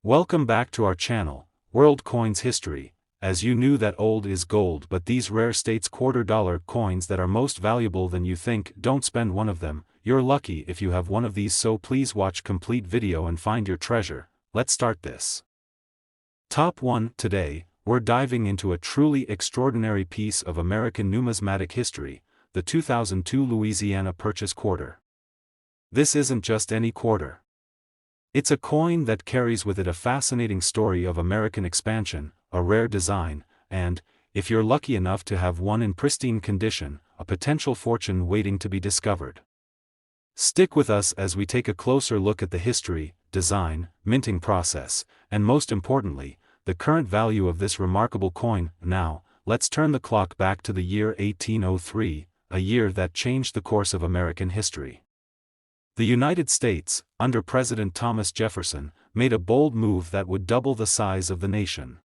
Welcome back to our channel, World Coins History. As you knew that old is gold, but these rare states $quarter coins that are most valuable than you think, don't spend one of them. You're lucky if you have one of these, so please watch complete video and find your treasure. Let's start this. Top 1. Today, we're diving into a truly extraordinary piece of American numismatic history, the 2002 Louisiana Purchase Quarter. This isn't just any quarter. It's a coin that carries with it a fascinating story of American expansion, a rare design, and, if you're lucky enough to have one in pristine condition, a potential fortune waiting to be discovered. Stick with us as we take a closer look at the history, design, minting process, and most importantly, the current value of this remarkable coin. Now, let's turn the clock back to the year 1803, a year that changed the course of American history. The United States, under President Thomas Jefferson, made a bold move that would double the size of the nation.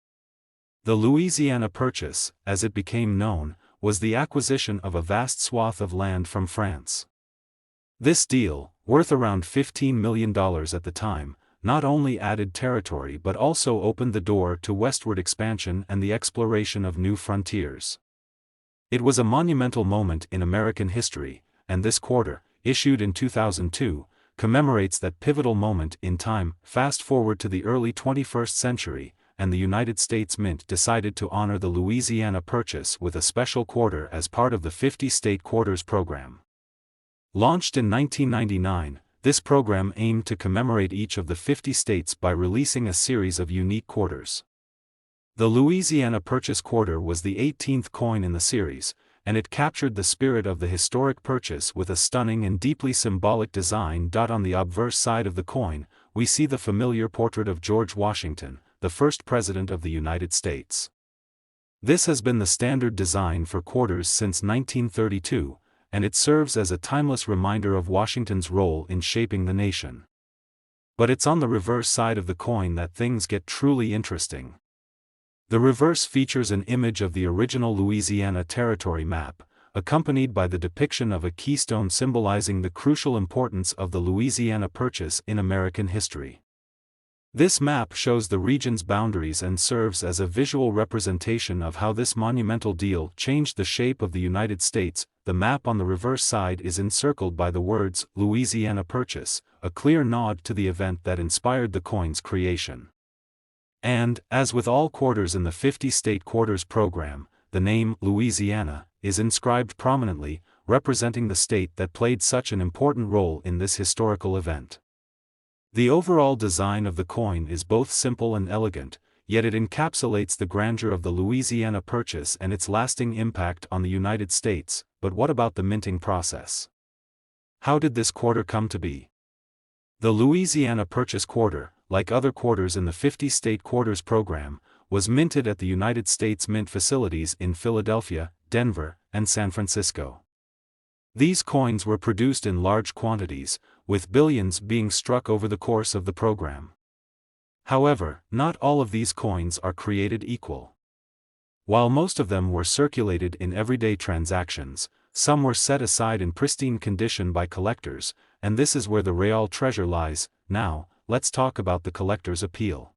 The Louisiana Purchase, as it became known, was the acquisition of a vast swath of land from France. This deal, worth around $15 million at the time, not only added territory but also opened the door to westward expansion and the exploration of new frontiers. It was a monumental moment in American history, and this quarter, issued in 2002, commemorates that pivotal moment in time. Fast forward to the early 21st century, and the United States Mint decided to honor the Louisiana Purchase with a special quarter as part of the 50-state quarters program. Launched in 1999, this program aimed to commemorate each of the 50 states by releasing a series of unique quarters. The Louisiana Purchase Quarter was the 18th coin in the series, and it captured the spirit of the historic purchase with a stunning and deeply symbolic design. On the obverse side of the coin, we see the familiar portrait of George Washington, the first President of the United States. This has been the standard design for quarters since 1932, and it serves as a timeless reminder of Washington's role in shaping the nation. But it's on the reverse side of the coin that things get truly interesting. The reverse features an image of the original Louisiana Territory map, accompanied by the depiction of a keystone symbolizing the crucial importance of the Louisiana Purchase in American history. This map shows the region's boundaries and serves as a visual representation of how this monumental deal changed the shape of the United States. The map on the reverse side is encircled by the words Louisiana Purchase, a clear nod to the event that inspired the coin's creation. And, as with all quarters in the 50-state quarters program, the name Louisiana is inscribed prominently, representing the state that played such an important role in this historical event. The overall design of the coin is both simple and elegant, yet it encapsulates the grandeur of the Louisiana Purchase and its lasting impact on the United States. But what about the minting process? How did this quarter come to be? The Louisiana Purchase Quarter, like other quarters in the 50-state quarters program, was minted at the United States Mint facilities in Philadelphia, Denver, and San Francisco. These coins were produced in large quantities, with billions being struck over the course of the program. However, not all of these coins are created equal. While most of them were circulated in everyday transactions, some were set aside in pristine condition by collectors, and this is where the real treasure lies. Now, let's talk about the collector's appeal.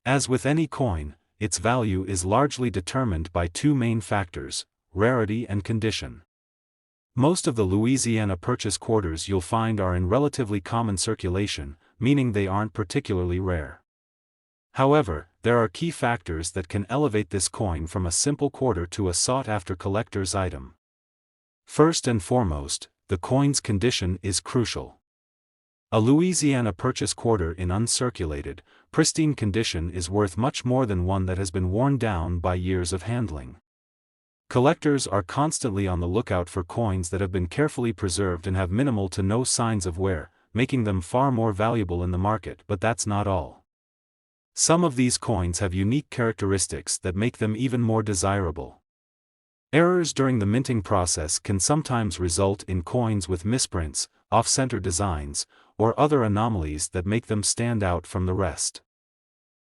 As with any coin, its value is largely determined by two main factors: rarity and condition. Most of the Louisiana Purchase quarters you'll find are in relatively common circulation, meaning they aren't particularly rare. However, there are key factors that can elevate this coin from a simple quarter to a sought-after collector's item. First and foremost, the coin's condition is crucial. A Louisiana Purchase quarter in uncirculated, pristine condition is worth much more than one that has been worn down by years of handling. Collectors are constantly on the lookout for coins that have been carefully preserved and have minimal to no signs of wear, making them far more valuable in the market. But that's not all. Some of these coins have unique characteristics that make them even more desirable. Errors during the minting process can sometimes result in coins with misprints, off-center designs, or other anomalies that make them stand out from the rest.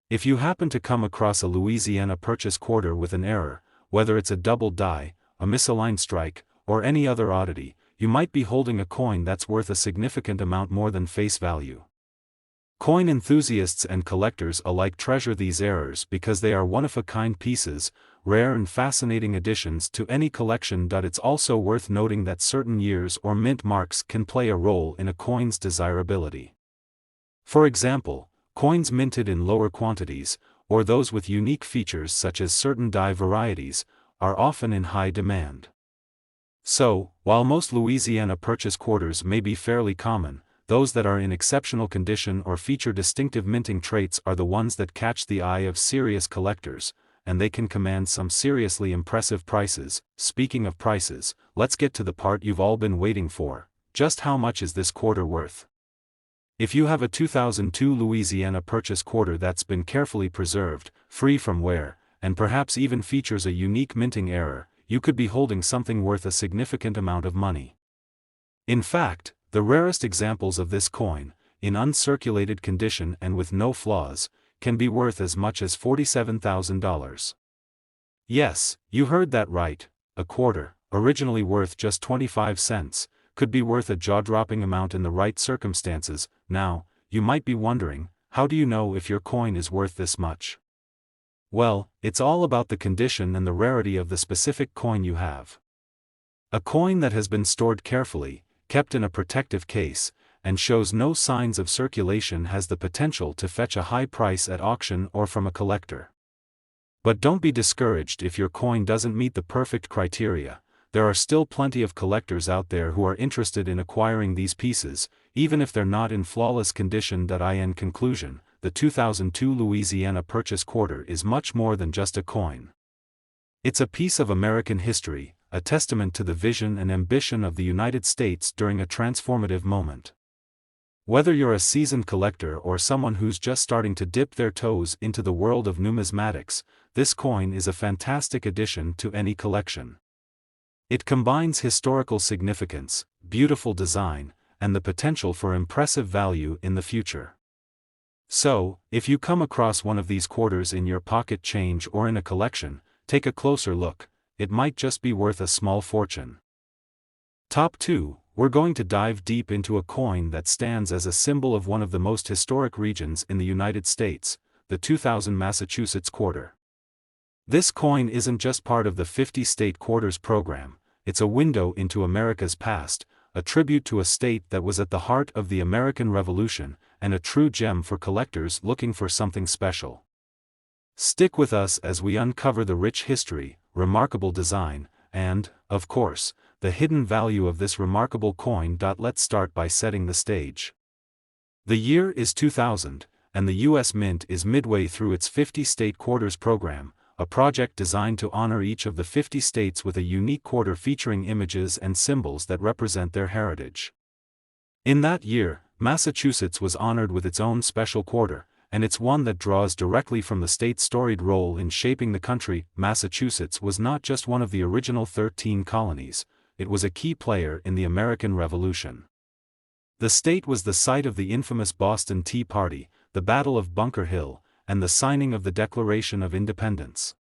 If you happen to come across a Louisiana Purchase quarter with an error, whether it's a double die, a misaligned strike, or any other oddity, you might be holding a coin that's worth a significant amount more than face value. Coin enthusiasts and collectors alike treasure these errors because they are one-of-a-kind pieces, rare and fascinating additions to any collection. It's also worth noting that certain years or mint marks can play a role in a coin's desirability. For example, coins minted in lower quantities, or those with unique features such as certain die varieties, are often in high demand. So, while most Louisiana Purchase quarters may be fairly common, those that are in exceptional condition or feature distinctive minting traits are the ones that catch the eye of serious collectors, and they can command some seriously impressive prices. Speaking of prices, let's get to the part you've all been waiting for. Just how much is this quarter worth? If you have a 2002 Louisiana Purchase quarter that's been carefully preserved, free from wear, and perhaps even features a unique minting error, you could be holding something worth a significant amount of money. In fact, the rarest examples of this coin, in uncirculated condition and with no flaws, can be worth as much as $47,000. Yes, you heard that right, a quarter, originally worth just 25 cents, could be worth a jaw-dropping amount in the right circumstances. Now, you might be wondering, how do you know if your coin is worth this much? Well, it's all about the condition and the rarity of the specific coin you have. A coin that has been stored carefully, kept in a protective case, and shows no signs of circulation has the potential to fetch a high price at auction or from a collector. But don't be discouraged if your coin doesn't meet the perfect criteria. There are still plenty of collectors out there who are interested in acquiring these pieces, even if they're not in flawless condition. In conclusion, the 2002 Louisiana Purchase quarter is much more than just a coin. It's a piece of American history, a testament to the vision and ambition of the United States during a transformative moment. Whether you're a seasoned collector or someone who's just starting to dip their toes into the world of numismatics, this coin is a fantastic addition to any collection. It combines historical significance, beautiful design, and the potential for impressive value in the future. So, if you come across one of these quarters in your pocket change or in a collection, take a closer look. It might just be worth a small fortune. Top 2, we're going to dive deep into a coin that stands as a symbol of one of the most historic regions in the United States, the 2000 Massachusetts quarter. This coin isn't just part of the 50-state quarters program, it's a window into America's past, a tribute to a state that was at the heart of the American Revolution, and a true gem for collectors looking for something special. Stick with us as we uncover the rich history, remarkable design, and, of course, the hidden value of this remarkable coin. Let's start by setting the stage. The year is 2000, and the U.S. Mint is midway through its 50-state quarters program, a project designed to honor each of the 50 states with a unique quarter featuring images and symbols that represent their heritage. In that year, Massachusetts was honored with its own special quarter, and it's one that draws directly from the state's storied role in shaping the country. Massachusetts was not just one of the original 13 colonies, it was a key player in the American Revolution. The state was the site of the infamous Boston Tea Party, the Battle of Bunker Hill, and the signing of the Declaration of Independence.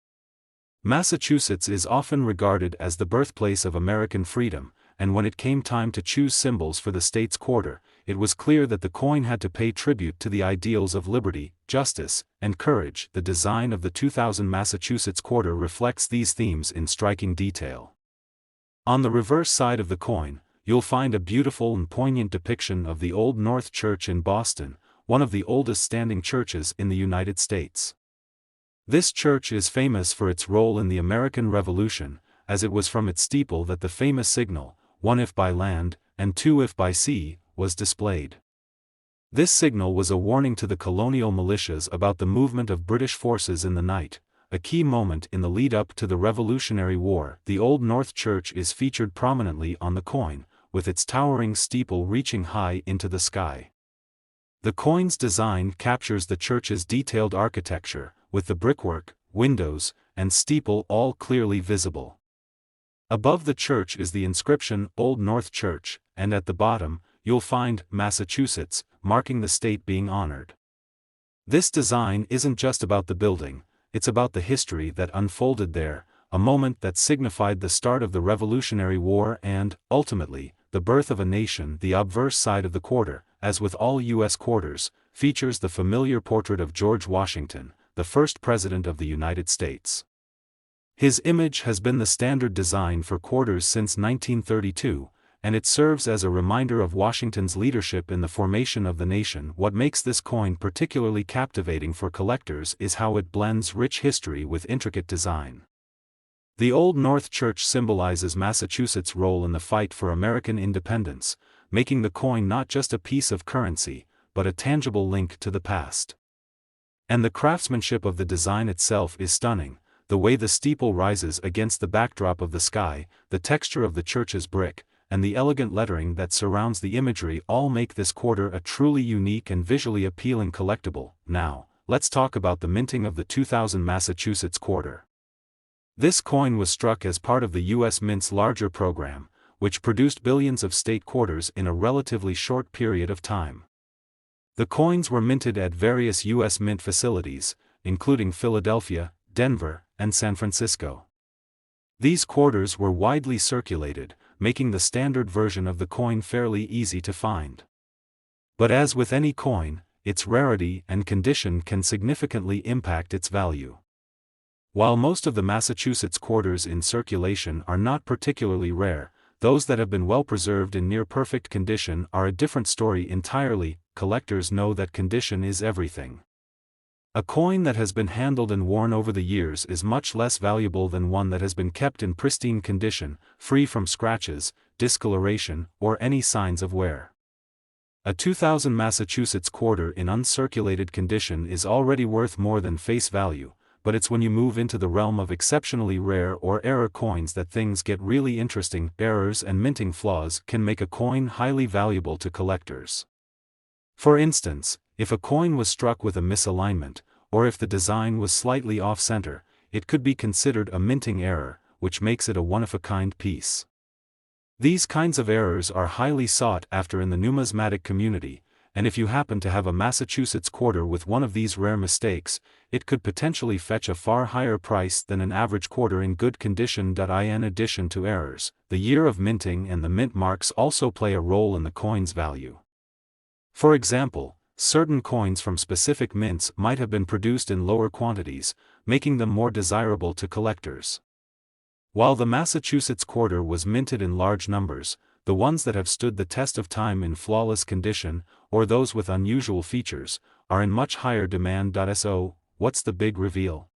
Massachusetts is often regarded as the birthplace of American freedom, and when it came time to choose symbols for the state's quarter, it was clear that the coin had to pay tribute to the ideals of liberty, justice, and courage. The design of the 2000 Massachusetts quarter reflects these themes in striking detail. On the reverse side of the coin, you'll find a beautiful and poignant depiction of the Old North Church in Boston, one of the oldest standing churches in the United States. This church is famous for its role in the American Revolution, as it was from its steeple that the famous signal, 1 if by land, and 2 if by sea, was displayed. This signal was a warning to the colonial militias about the movement of British forces in the night, a key moment in the lead-up to the Revolutionary War. The Old North Church is featured prominently on the coin, with its towering steeple reaching high into the sky. The coin's design captures the church's detailed architecture, with the brickwork, windows, and steeple all clearly visible. Above the church is the inscription Old North Church, and at the bottom, you'll find Massachusetts, marking the state being honored. This design isn't just about the building, it's about the history that unfolded there, a moment that signified the start of the Revolutionary War and, ultimately, the birth of a nation. The obverse side of the quarter, as with all U.S. quarters, features the familiar portrait of George Washington, the first President of the United States. His image has been the standard design for quarters since 1932, and it serves as a reminder of Washington's leadership in the formation of the nation. What makes this coin particularly captivating for collectors is how it blends rich history with intricate design. The Old North Church symbolizes Massachusetts' role in the fight for American independence, making the coin not just a piece of currency, but a tangible link to the past. And the craftsmanship of the design itself is stunning. The way the steeple rises against the backdrop of the sky, the texture of the church's brick, and the elegant lettering that surrounds the imagery all make this quarter a truly unique and visually appealing collectible. Now, let's talk about the minting of the 2000 Massachusetts quarter. This coin was struck as part of the U.S. Mint's larger program, which produced billions of state quarters in a relatively short period of time. The coins were minted at various U.S. Mint facilities, including Philadelphia, Denver, and San Francisco. These quarters were widely circulated, making the standard version of the coin fairly easy to find. But as with any coin, its rarity and condition can significantly impact its value. While most of the Massachusetts quarters in circulation are not particularly rare, those that have been well preserved in near-perfect condition are a different story entirely. Collectors know that condition is everything. A coin that has been handled and worn over the years is much less valuable than one that has been kept in pristine condition, free from scratches, discoloration, or any signs of wear. A 2000 Massachusetts quarter in uncirculated condition is already worth more than face value, but it's when you move into the realm of exceptionally rare or error coins that things get really interesting. Errors and minting flaws can make a coin highly valuable to collectors. For instance, if a coin was struck with a misalignment, or if the design was slightly off-center, it could be considered a minting error, which makes it a one-of-a-kind piece. These kinds of errors are highly sought after in the numismatic community, and if you happen to have a Massachusetts quarter with one of these rare mistakes, it could potentially fetch a far higher price than an average quarter in good condition. In addition to errors, the year of minting and the mint marks also play a role in the coin's value. For example, certain coins from specific mints might have been produced in lower quantities, making them more desirable to collectors. While the Massachusetts quarter was minted in large numbers, the ones that have stood the test of time in flawless condition, or those with unusual features, are in much higher demand. So, what's the big reveal?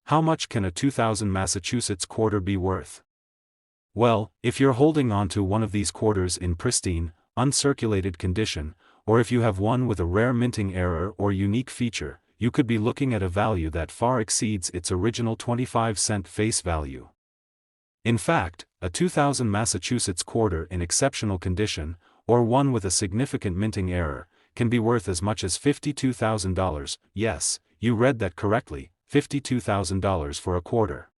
How much can a 2000 Massachusetts quarter be worth? Well, if you're holding on to one of these quarters in pristine, uncirculated condition, or if you have one with a rare minting error or unique feature, you could be looking at a value that far exceeds its original 25-cent face value. In fact, a 2000 Massachusetts quarter in exceptional condition, or one with a significant minting error, can be worth as much as $52,000. Yes, you read that correctly, $52,000 for a quarter.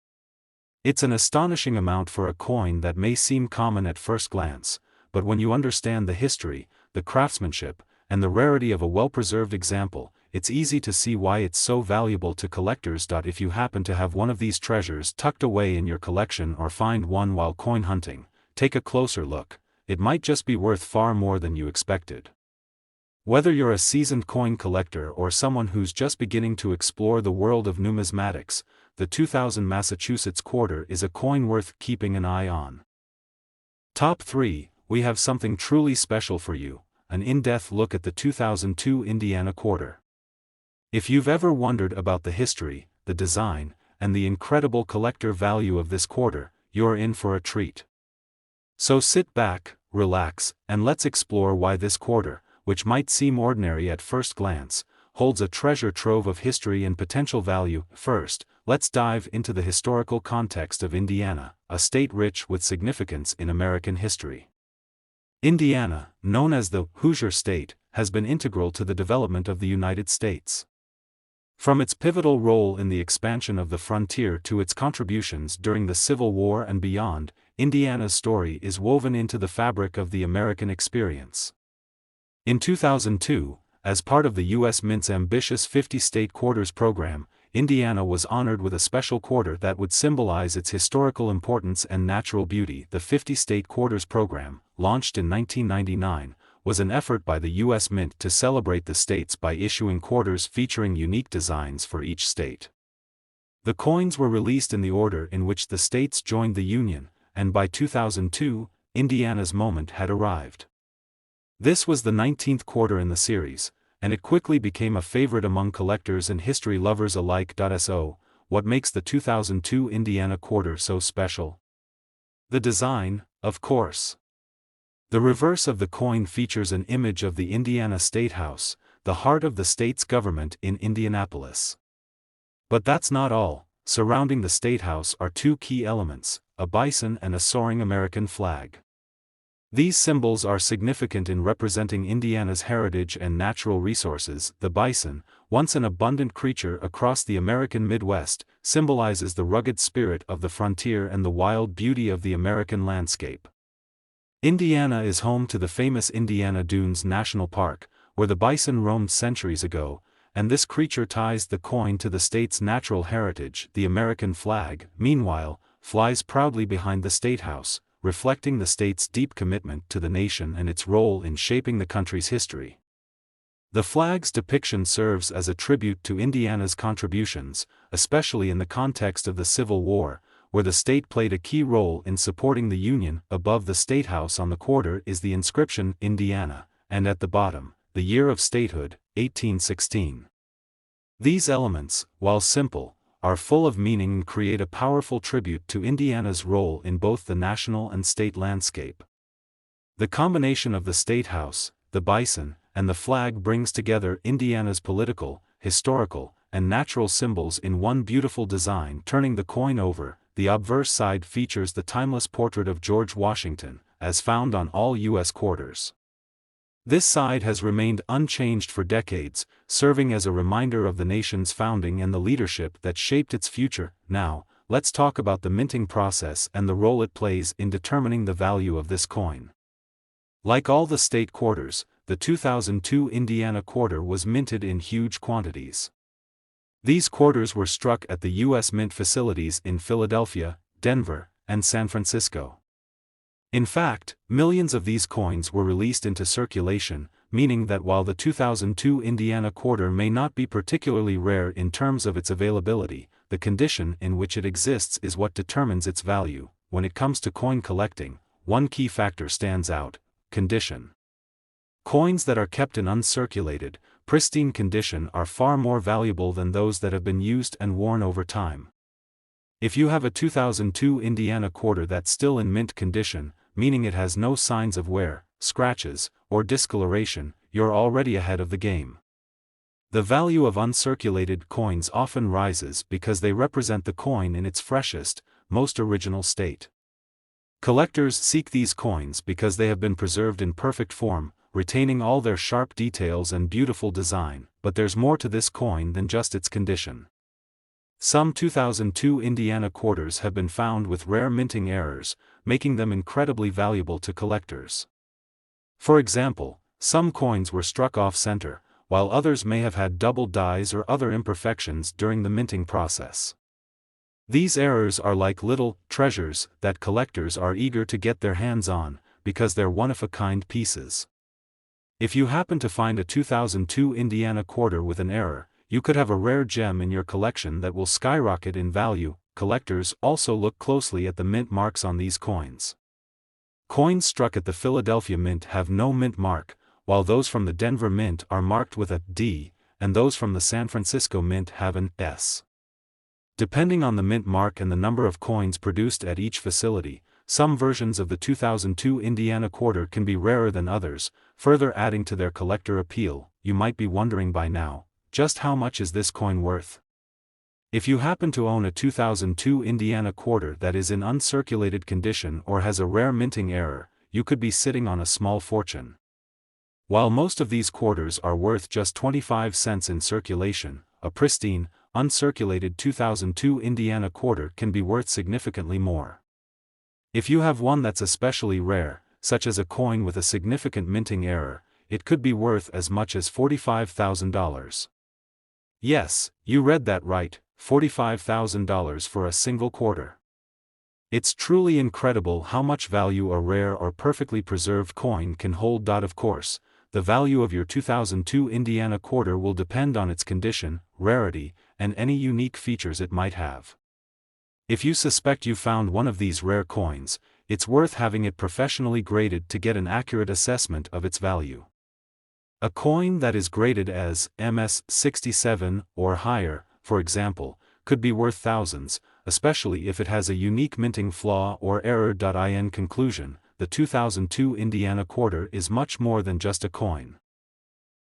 It's an astonishing amount for a coin that may seem common at first glance, but when you understand the history, the craftsmanship, and the rarity of a well-preserved example, it's easy to see why it's so valuable to collectors. If you happen to have one of these treasures tucked away in your collection or find one while coin hunting, take a closer look. It might just be worth far more than you expected. Whether you're a seasoned coin collector or someone who's just beginning to explore the world of numismatics, the 2000 Massachusetts quarter is a coin worth keeping an eye on. Top 3, we have something truly special for you, an in-depth look at the 2002 Indiana quarter. If you've ever wondered about the history, the design, and the incredible collector value of this quarter, you're in for a treat. So sit back, relax, and let's explore why this quarter, which might seem ordinary at first glance, holds a treasure trove of history and potential value. First, let's dive into the historical context of Indiana, a state rich with significance in American history. Indiana, known as the Hoosier State, has been integral to the development of the United States. From its pivotal role in the expansion of the frontier to its contributions during the Civil War and beyond, Indiana's story is woven into the fabric of the American experience. In 2002, as part of the U.S. Mint's ambitious 50-state quarters program, Indiana was honored with a special quarter that would symbolize its historical importance and natural beauty. The 50-state quarters program, launched in 1999, was an effort by the U.S. Mint to celebrate the states by issuing quarters featuring unique designs for each state. The coins were released in the order in which the states joined the Union, and by 2002, Indiana's moment had arrived. This was the 19th quarter in the series, and it quickly became a favorite among collectors and history lovers alike. So, what makes the 2002 Indiana quarter so special? The design, of course. The reverse of the coin features an image of the Indiana State House, the heart of the state's government in Indianapolis. But that's not all. Surrounding the State House are two key elements, a bison and a soaring American flag. These symbols are significant in representing Indiana's heritage and natural resources. The bison, once an abundant creature across the American Midwest, symbolizes the rugged spirit of the frontier and the wild beauty of the American landscape. Indiana is home to the famous Indiana Dunes National Park, where the bison roamed centuries ago, and this creature ties the coin to the state's natural heritage. The American flag, meanwhile, flies proudly behind the State House, reflecting the state's deep commitment to the nation and its role in shaping the country's history. The flag's depiction serves as a tribute to Indiana's contributions, especially in the context of the Civil War, where the state played a key role in supporting the Union. Above the State House on the quarter is the inscription Indiana, and at the bottom, the year of statehood, 1816. These elements, while simple, are full of meaning and create a powerful tribute to Indiana's role in both the national and state landscape. The combination of the State House, the bison, and the flag brings together Indiana's political, historical, and natural symbols in one beautiful design. Turning the coin over, the obverse side features the timeless portrait of George Washington, as found on all U.S. quarters. This side has remained unchanged for decades, serving as a reminder of the nation's founding and the leadership that shaped its future. Now, let's talk about the minting process and the role it plays in determining the value of this coin. Like all the state quarters, the 2002 Indiana quarter was minted in huge quantities. These quarters were struck at the U.S. Mint facilities in Philadelphia, Denver, and San Francisco. In fact, millions of these coins were released into circulation, meaning that while the 2002 Indiana quarter may not be particularly rare in terms of its availability, the condition in which it exists is what determines its value. When it comes to coin collecting, one key factor stands out: condition. Coins that are kept in uncirculated, pristine condition are far more valuable than those that have been used and worn over time. If you have a 2002 Indiana quarter that's still in mint condition, meaning it has no signs of wear, scratches, or discoloration, you're already ahead of the game. The value of uncirculated coins often rises because they represent the coin in its freshest, most original state. Collectors seek these coins because they have been preserved in perfect form, retaining all their sharp details and beautiful design. But there's more to this coin than just its condition. Some 2002 Indiana quarters have been found with rare minting errors, making them incredibly valuable to collectors. For example, some coins were struck off-center, while others may have had double dies or other imperfections during the minting process. These errors are like little treasures that collectors are eager to get their hands on, because they're one-of-a-kind pieces. If you happen to find a 2002 Indiana quarter with an error, you could have a rare gem in your collection that will skyrocket in value. Collectors also look closely at the mint marks on these coins. Coins struck at the Philadelphia Mint have no mint mark, while those from the Denver Mint are marked with a D, and those from the San Francisco Mint have an S. Depending on the mint mark and the number of coins produced at each facility, some versions of the 2002 Indiana quarter can be rarer than others, further adding to their collector appeal. You might be wondering by now, just how much is this coin worth? If you happen to own a 2002 Indiana quarter that is in uncirculated condition or has a rare minting error, you could be sitting on a small fortune. While most of these quarters are worth just 25 cents in circulation, a pristine, uncirculated 2002 Indiana quarter can be worth significantly more. If you have one that's especially rare, such as a coin with a significant minting error, it could be worth as much as $45,000. Yes, you read that right, $45,000 for a single quarter. It's truly incredible how much value a rare or perfectly preserved coin can hold. Of course, the value of your 2002 Indiana quarter will depend on its condition, rarity, and any unique features it might have. If you suspect you found one of these rare coins, it's worth having it professionally graded to get an accurate assessment of its value. A coin that is graded as MS-67 or higher, for example, could be worth thousands, especially if it has a unique minting flaw or error. In conclusion, the 2002 Indiana quarter is much more than just a coin.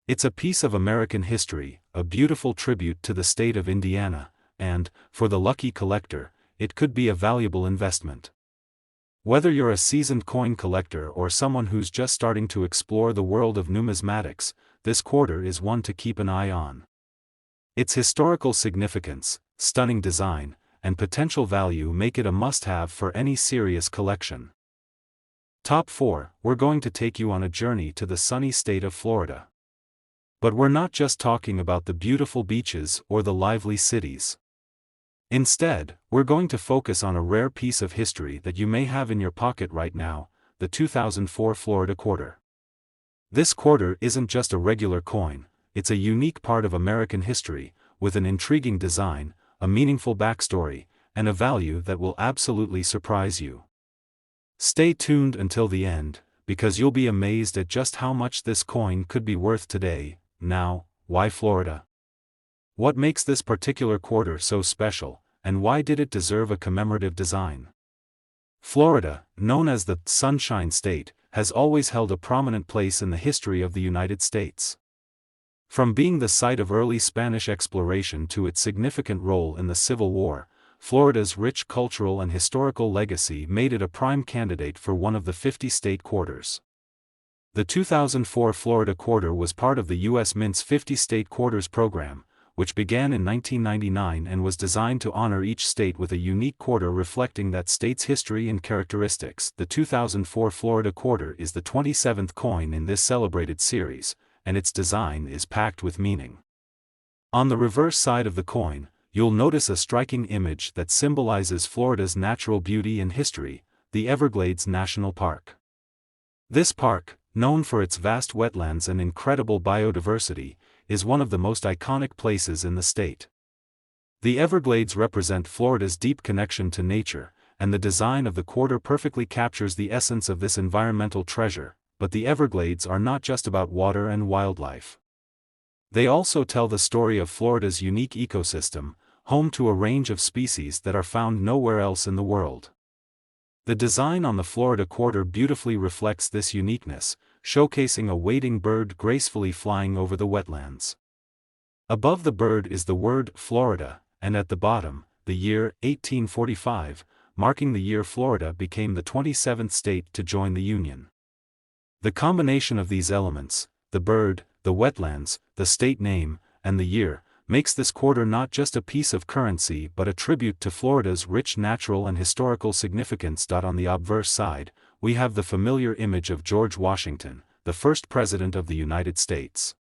It's a piece of American history, a beautiful tribute to the state of Indiana, and, for the lucky collector, it could be a valuable investment. Whether you're a seasoned coin collector or someone who's just starting to explore the world of numismatics, this quarter is one to keep an eye on. Its historical significance, stunning design, and potential value make it a must-have for any serious collection. Top 4, we're going to take you on a journey to the sunny state of Florida. But we're not just talking about the beautiful beaches or the lively cities. Instead, we're going to focus on a rare piece of history that you may have in your pocket right now, the 2004 Florida quarter. This quarter isn't just a regular coin, it's a unique part of American history, with an intriguing design, a meaningful backstory, and a value that will absolutely surprise you. Stay tuned until the end, because you'll be amazed at just how much this coin could be worth today. Now, why Florida? What makes this particular quarter so special, and why did it deserve a commemorative design? Florida, known as the Sunshine State, has always held a prominent place in the history of the United States. From being the site of early Spanish exploration to its significant role in the Civil War, Florida's rich cultural and historical legacy made it a prime candidate for one of the 50 state quarters. The 2004 Florida quarter was part of the U.S. Mint's 50 State Quarters program, which began in 1999 and was designed to honor each state with a unique quarter reflecting that state's history and characteristics. The 2004 Florida quarter is the 27th coin in this celebrated series, and its design is packed with meaning. On the reverse side of the coin, you'll notice a striking image that symbolizes Florida's natural beauty and history, the Everglades National Park. This park, known for its vast wetlands and incredible biodiversity, is one of the most iconic places in the state. The Everglades represent Florida's deep connection to nature, and the design of the quarter perfectly captures the essence of this environmental treasure. But the Everglades are not just about water and wildlife. They also tell the story of Florida's unique ecosystem, home to a range of species that are found nowhere else in the world. The design on the Florida quarter beautifully reflects this uniqueness, showcasing a wading bird gracefully flying over the wetlands. Above the bird is the word Florida, and at the bottom, the year 1845, marking the year Florida became the 27th state to join the Union. The combination of these elements, the bird, the wetlands, the state name, and the year, makes this quarter not just a piece of currency but a tribute to Florida's rich natural and historical significance. On the obverse side, we have the familiar image of George Washington, the first President of the United States.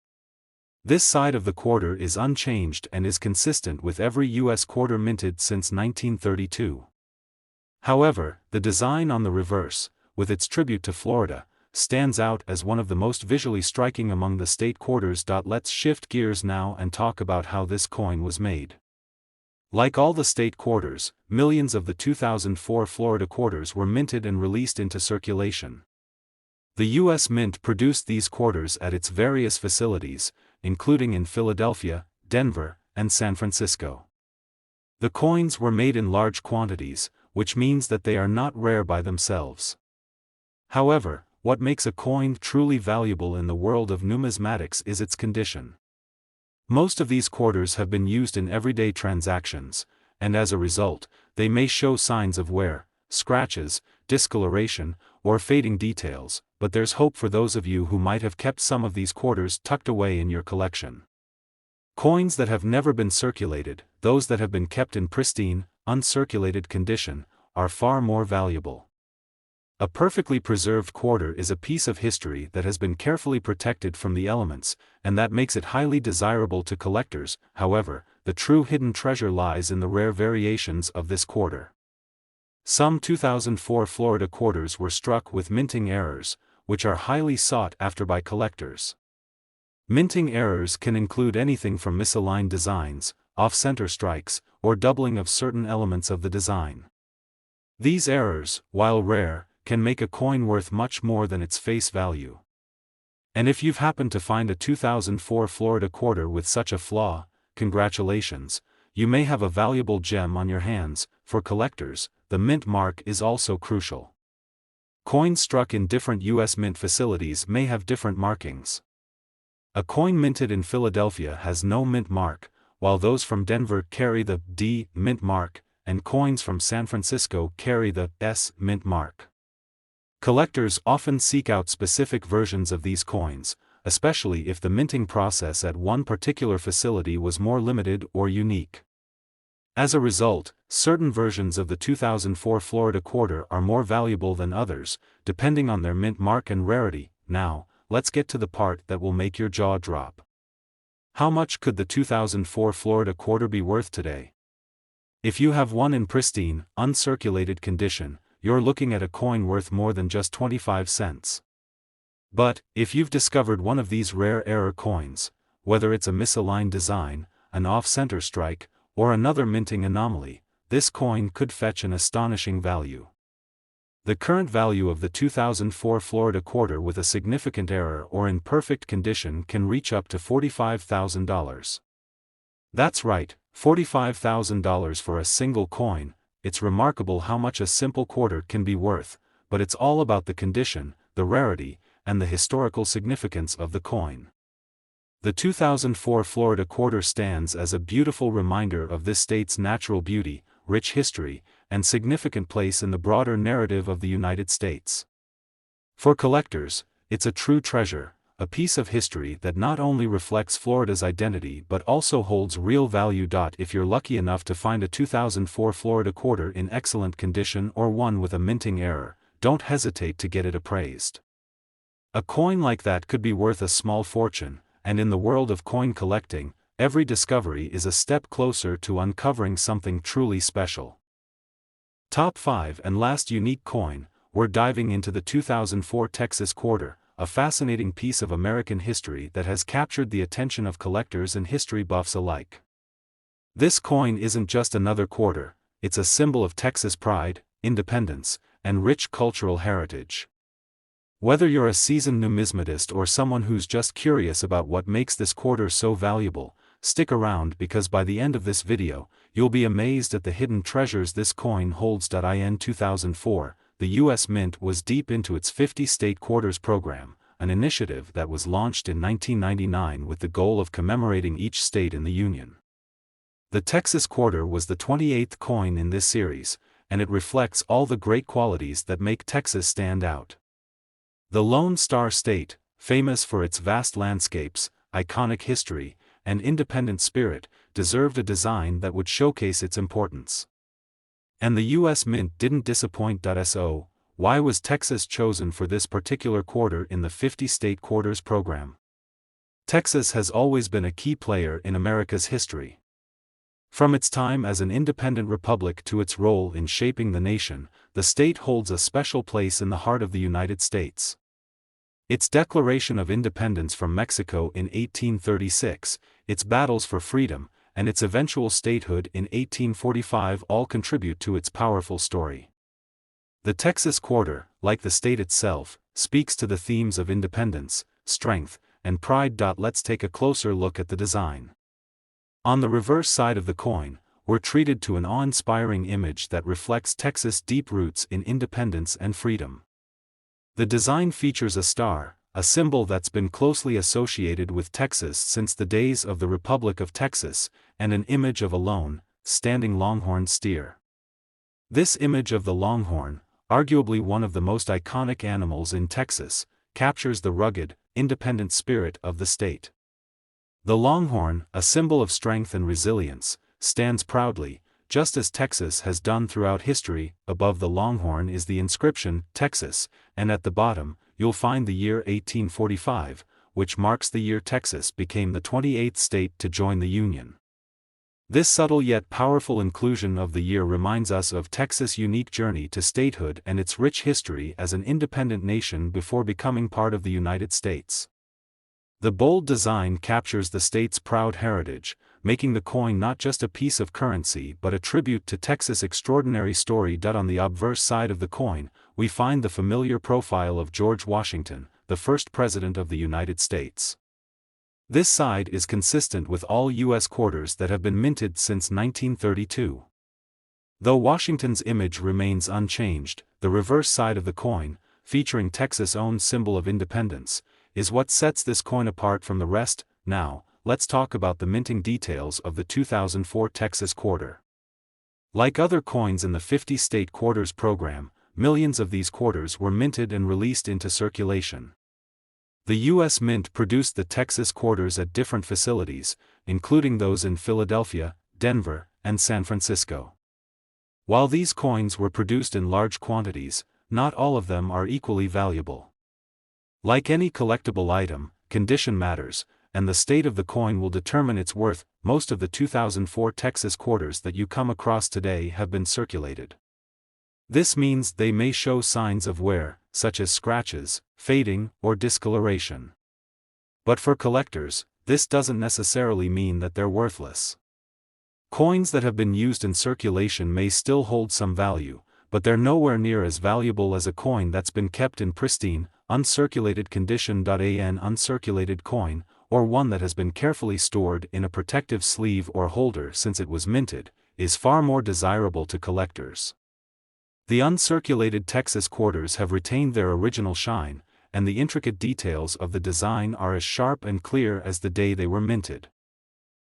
This side of the quarter is unchanged and is consistent with every U.S. quarter minted since 1932. However, the design on the reverse, with its tribute to Florida, stands out as one of the most visually striking among the state quarters. Let's shift gears now and talk about how this coin was made. Like all the state quarters, millions of the 2004 Florida quarters were minted and released into circulation. The U.S. Mint produced these quarters at its various facilities, including in Philadelphia, Denver, and San Francisco. The coins were made in large quantities, which means that they are not rare by themselves. However, what makes a coin truly valuable in the world of numismatics is its condition. Most of these quarters have been used in everyday transactions, and as a result, they may show signs of wear, scratches, discoloration, or fading details, but there's hope for those of you who might have kept some of these quarters tucked away in your collection. Coins that have never been circulated, those that have been kept in pristine, uncirculated condition, are far more valuable. A perfectly preserved quarter is a piece of history that has been carefully protected from the elements, and that makes it highly desirable to collectors. However, the true hidden treasure lies in the rare variations of this quarter. Some 2004 Florida quarters were struck with minting errors, which are highly sought after by collectors. Minting errors can include anything from misaligned designs, off-center strikes, or doubling of certain elements of the design. These errors, while rare, can make a coin worth much more than its face value. And if you've happened to find a 2004 Florida quarter with such a flaw, congratulations, you may have a valuable gem on your hands. For collectors, the mint mark is also crucial. Coins struck in different U.S. mint facilities may have different markings. A coin minted in Philadelphia has no mint mark, while those from Denver carry the D mint mark, and coins from San Francisco carry the S mint mark. Collectors often seek out specific versions of these coins, especially if the minting process at one particular facility was more limited or unique. As a result, certain versions of the 2004 Florida quarter are more valuable than others, depending on their mint mark and rarity. Now, let's get to the part that will make your jaw drop. How much could the 2004 Florida quarter be worth today? If you have one in pristine, uncirculated condition, you're looking at a coin worth more than just 25 cents. But, if you've discovered one of these rare error coins, whether it's a misaligned design, an off-center strike, or another minting anomaly, this coin could fetch an astonishing value. The current value of the 2004 Florida quarter with a significant error or in perfect condition can reach up to $45,000. That's right, $45,000 for a single coin. It's remarkable how much a simple quarter can be worth, but it's all about the condition, the rarity, and the historical significance of the coin. The 2004 Florida quarter stands as a beautiful reminder of this state's natural beauty, rich history, and significant place in the broader narrative of the United States. For collectors, it's a true treasure, a piece of history that not only reflects Florida's identity but also holds real value. If you're lucky enough to find a 2004 Florida quarter in excellent condition or one with a minting error, don't hesitate to get it appraised. A coin like that could be worth a small fortune, and in the world of coin collecting, every discovery is a step closer to uncovering something truly special. Top 5 and last unique coin, we're diving into the 2004 Texas quarter, a fascinating piece of American history that has captured the attention of collectors and history buffs alike. This coin isn't just another quarter, it's a symbol of Texas pride, independence, and rich cultural heritage. Whether you're a seasoned numismatist or someone who's just curious about what makes this quarter so valuable, stick around because by the end of this video, you'll be amazed at the hidden treasures this coin holds. In 2004, the U.S. Mint was deep into its 50-state quarters program, an initiative that was launched in 1999 with the goal of commemorating each state in the Union. The Texas quarter was the 28th coin in this series, and it reflects all the great qualities that make Texas stand out. The Lone Star State, famous for its vast landscapes, iconic history, and independent spirit, deserved a design that would showcase its importance. And the U.S. Mint didn't disappoint. So, why was Texas chosen for this particular quarter in the 50-state quarters program? Texas has always been a key player in America's history. From its time as an independent republic to its role in shaping the nation, the state holds a special place in the heart of the United States. Its declaration of independence from Mexico in 1836, its battles for freedom, and its eventual statehood in 1845 all contribute to its powerful story. The Texas quarter, like the state itself, speaks to the themes of independence, strength, and pride. Let's take a closer look at the design. On the reverse side of the coin, we're treated to an awe-inspiring image that reflects Texas' deep roots in independence and freedom. The design features a star, a symbol that's been closely associated with Texas since the days of the Republic of Texas, and an image of a lone, standing longhorn steer. This image of the longhorn, arguably one of the most iconic animals in Texas, captures the rugged, independent spirit of the state. The longhorn, a symbol of strength and resilience, stands proudly, just as Texas has done throughout history. Above the longhorn is the inscription, Texas, and at the bottom, you'll find the year 1845, which marks the year Texas became the 28th state to join the Union. This subtle yet powerful inclusion of the year reminds us of Texas' unique journey to statehood and its rich history as an independent nation before becoming part of the United States. The bold design captures the state's proud heritage, making the coin not just a piece of currency but a tribute to Texas' extraordinary story. On the obverse side of the coin, we find the familiar profile of George Washington, the first President of the United States. This side is consistent with all U.S. quarters that have been minted since 1932. Though Washington's image remains unchanged, the reverse side of the coin, featuring Texas' own symbol of independence, is what sets this coin apart from the rest. Now, let's talk about the minting details of the 2004 Texas quarter. Like other coins in the 50-state quarters program, millions of these quarters were minted and released into circulation. The U.S. Mint produced the Texas quarters at different facilities, including those in Philadelphia, Denver, and San Francisco. While these coins were produced in large quantities, not all of them are equally valuable. Like any collectible item, condition matters, and the state of the coin will determine its worth. Most of the 2004 Texas quarters that you come across today have been circulated. This means they may show signs of wear, such as scratches, fading, or discoloration. But for collectors, this doesn't necessarily mean that they're worthless. Coins that have been used in circulation may still hold some value, but they're nowhere near as valuable as a coin that's been kept in pristine, uncirculated condition. An uncirculated coin, or one that has been carefully stored in a protective sleeve or holder since it was minted, is far more desirable to collectors. The uncirculated Texas quarters have retained their original shine, and the intricate details of the design are as sharp and clear as the day they were minted.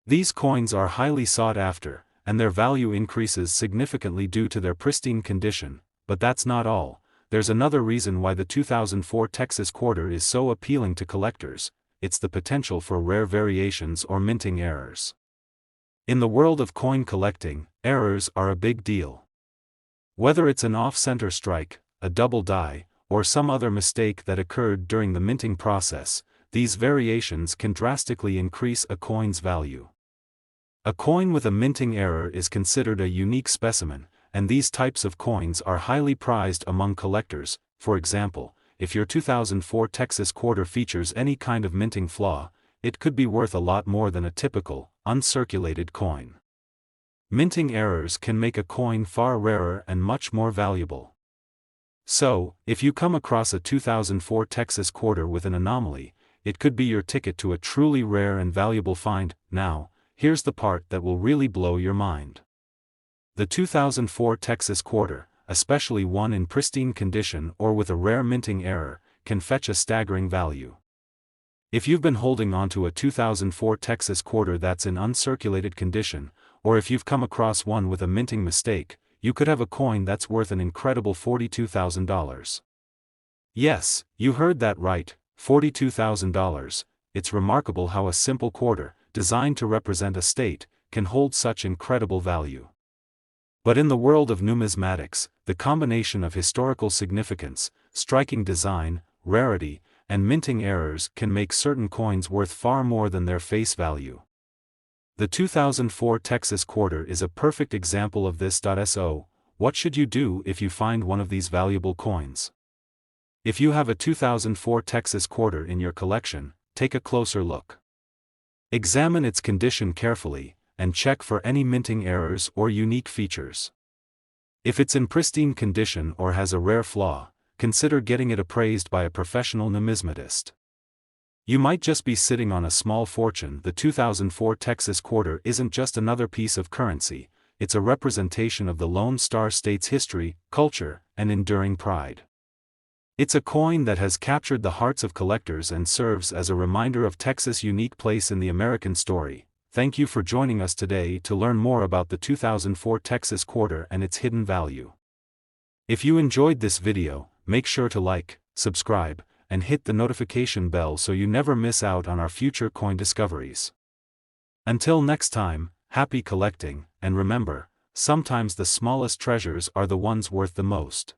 These coins are highly sought after, and their value increases significantly due to their pristine condition. But that's not all. There's another reason why the 2004 Texas quarter is so appealing to collectors: it's the potential for rare variations or minting errors. In the world of coin collecting, errors are a big deal. Whether it's an off-center strike, a double die, or some other mistake that occurred during the minting process, these variations can drastically increase a coin's value. A coin with a minting error is considered a unique specimen, and these types of coins are highly prized among collectors. For example, if your 2004 Texas quarter features any kind of minting flaw, it could be worth a lot more than a typical, uncirculated coin. Minting errors can make a coin far rarer and much more valuable. So, if you come across a 2004 Texas quarter with an anomaly, it could be your ticket to a truly rare and valuable find. Now, here's the part that will really blow your mind. The 2004 Texas quarter, especially one in pristine condition or with a rare minting error, can fetch a staggering value. If you've been holding onto a 2004 Texas quarter that's in uncirculated condition, or if you've come across one with a minting mistake, you could have a coin that's worth an incredible $42,000. Yes, you heard that right, $42,000. It's remarkable how a simple quarter, designed to represent a state, can hold such incredible value. But in the world of numismatics, the combination of historical significance, striking design, rarity, and minting errors can make certain coins worth far more than their face value. The 2004 Texas quarter is a perfect example of this. So, what should you do if you find one of these valuable coins? If you have a 2004 Texas quarter in your collection, take a closer look. Examine its condition carefully, and check for any minting errors or unique features. If it's in pristine condition or has a rare flaw, consider getting it appraised by a professional numismatist. You might just be sitting on a small fortune. The 2004 Texas quarter isn't just another piece of currency, it's a representation of the Lone Star State's history, culture, and enduring pride. It's a coin that has captured the hearts of collectors and serves as a reminder of Texas' unique place in the American story. Thank you for joining us today to learn more about the 2004 Texas quarter and its hidden value. If you enjoyed this video, make sure to like, subscribe, and hit the notification bell so you never miss out on our future coin discoveries. Until next time, happy collecting, and remember, sometimes the smallest treasures are the ones worth the most.